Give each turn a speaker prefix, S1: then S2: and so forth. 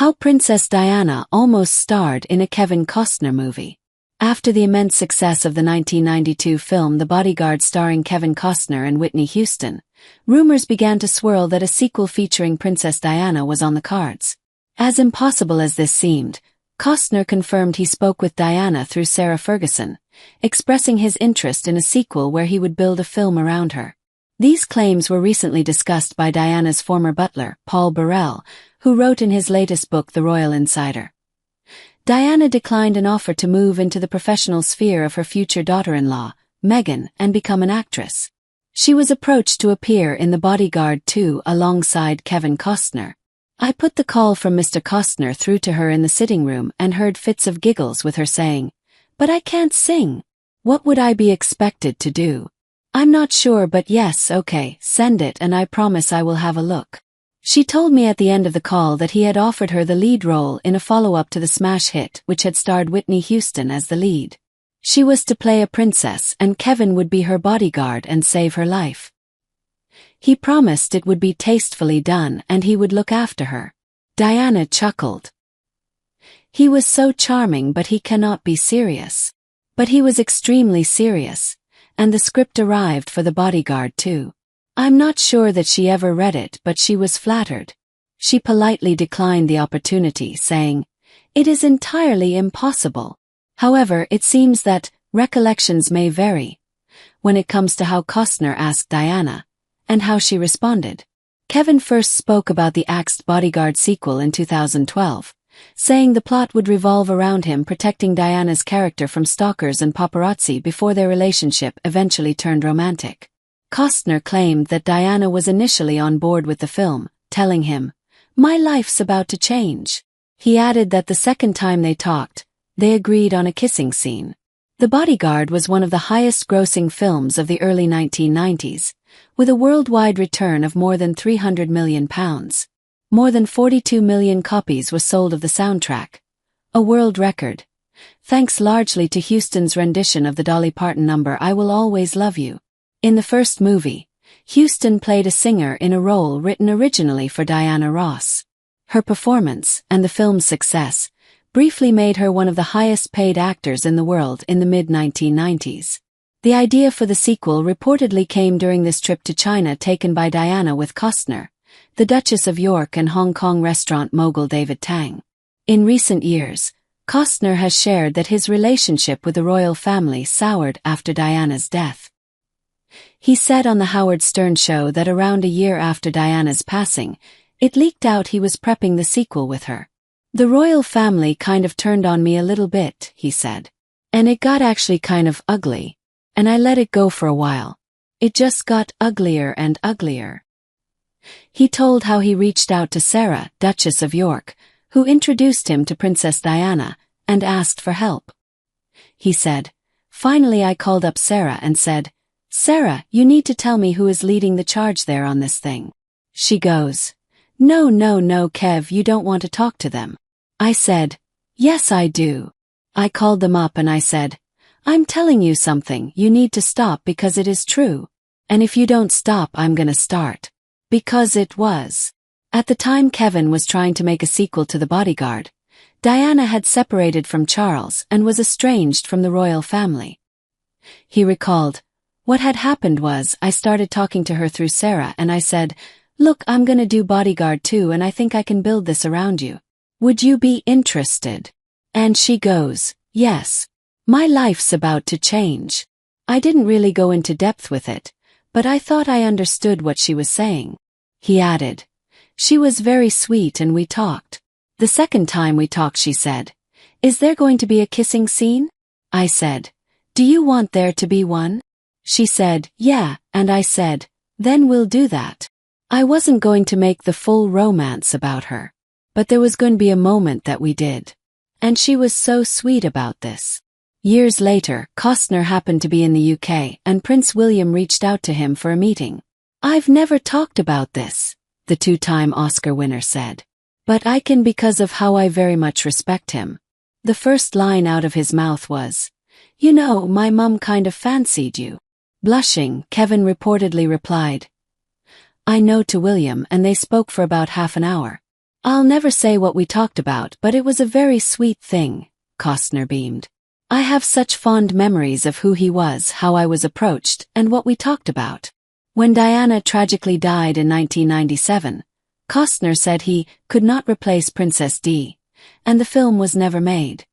S1: How Princess Diana almost starred in a Kevin Costner movie. After the immense success of the 1992 film The Bodyguard starring Kevin Costner and Whitney Houston, rumors began to swirl that a sequel featuring Princess Diana was on the cards. As impossible as this seemed, Costner confirmed he spoke with Diana through Sarah Ferguson, expressing his interest in a sequel where he would build a film around her. These claims were recently discussed by Diana's former butler, Paul Burrell, who wrote in his latest book The Royal Insider. Diana declined an offer to move into the professional sphere of her future daughter-in-law, Meghan, and become an actress. She was approached to appear in The Bodyguard 2 alongside Kevin Costner. I put the call from Mr. Costner through to her in the sitting room and heard fits of giggles with her saying, "But I can't sing. What would I be expected to do? I'm not sure, but yes, okay, send it and I promise I will have a look." She told me at the end of the call that he had offered her the lead role in a follow-up to the smash hit which had starred Whitney Houston as the lead. She was to play a princess and Kevin would be her bodyguard and save her life. He promised it would be tastefully done and he would look after her. Diana chuckled. He was so charming, but he cannot be serious. But he was extremely serious, and the script arrived for The Bodyguard too. I'm not sure that she ever read it, but she was flattered. She politely declined the opportunity, saying, "It is entirely impossible." However, it seems that recollections may vary when it comes to how Costner asked Diana, and how she responded. Kevin first spoke about the axed Bodyguard sequel in 2012, saying the plot would revolve around him protecting Diana's character from stalkers and paparazzi before their relationship eventually turned romantic. Costner claimed that Diana was initially on board with the film, telling him, "My life's about to change." He added that the second time they talked, they agreed on a kissing scene. The Bodyguard was one of the highest-grossing films of the early 1990s, with a worldwide return of more than £300 million. More than 42 million copies were sold of the soundtrack, a world record, thanks largely to Houston's rendition of the Dolly Parton number I Will Always Love You. In the first movie, Houston played a singer in a role written originally for Diana Ross. Her performance, and the film's success, briefly made her one of the highest-paid actors in the world in the mid-1990s. The idea for the sequel reportedly came during this trip to China taken by Diana with Costner, the Duchess of York, and Hong Kong restaurant mogul David Tang. In recent years, Costner has shared that his relationship with the royal family soured after Diana's death. He said on The Howard Stern Show that around a year after Diana's passing, it leaked out he was prepping the sequel with her. "The royal family kind of turned on me a little bit," he said. "And it got actually kind of ugly. And I let it go for a while. It just got uglier and uglier." He told how he reached out to Sarah, Duchess of York, who introduced him to Princess Diana, and asked for help. He said, "Finally I called up Sarah and said, 'Sarah, you need to tell me who is leading the charge there on this thing.' She goes, 'No, Kev, you don't want to talk to them.' I said, 'Yes, I do.' I called them up and I said, 'I'm telling you something, you need to stop because it is true. And if you don't stop, I'm gonna start.' Because it was." At the time Kevin was trying to make a sequel to The Bodyguard, Diana had separated from Charles and was estranged from the royal family. He recalled, "What had happened was I started talking to her through Sarah and I said, 'Look, I'm gonna do Bodyguard 2 and I think I can build this around you. Would you be interested?' And she goes, 'Yes. My life's about to change.' I didn't really go into depth with it, but I thought I understood what she was saying." He added, "She was very sweet and we talked. The second time we talked she said, 'Is there going to be a kissing scene?' I said, 'Do you want there to be one?' She said, 'Yeah,' and I said, 'Then we'll do that.' I wasn't going to make the full romance about her, but there was going to be a moment that we did. And she was so sweet about this." Years later, Costner happened to be in the UK and Prince William reached out to him for a meeting. "I've never talked about this," the two-time Oscar winner said. "But I can because of how I very much respect him." The first line out of his mouth was, "You know, my mum kind of fancied you." Blushing, Kevin reportedly replied, "I know," to William, and they spoke for about half an hour. I'll never say what we talked about, but it was a very sweet thing, Costner beamed. I have such fond memories of who he was, how I was approached, and what we talked about. When Diana tragically died in 1997, Costner said he could not replace Princess Di, and the film was never made.